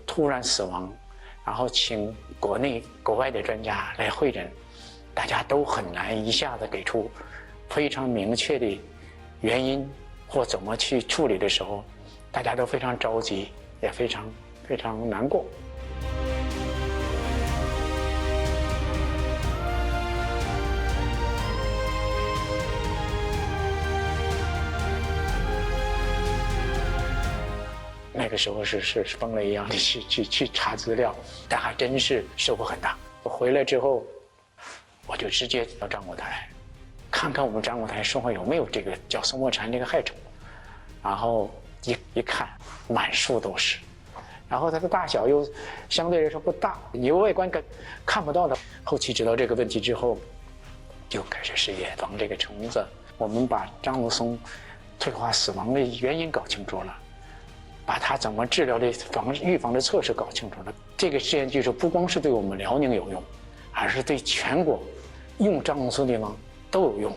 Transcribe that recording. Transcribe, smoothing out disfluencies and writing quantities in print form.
突然死亡，然后请国内国外的专家来会诊，大家都很难一下子给出非常明确的原因或怎么去处理的时候，大家都非常着急，也非常难过。那个时候是疯了一样的去查资料，但还真是收获很大。我回来之后，我就直接到樟木台，看看我们樟木台生活有没有这个叫松膜蝉这个害虫，然后一看，满树都是，然后它的大小又相对来说不大，你外观看不到的。后期知道这个问题之后，就开始试验防这个虫子。我们把樟木松退化死亡的原因搞清楚了。把它怎么治疗的预防的措施搞清楚了。这个实验技术不光是对我们辽宁有用，而是对全国用樟木松的地方都有用。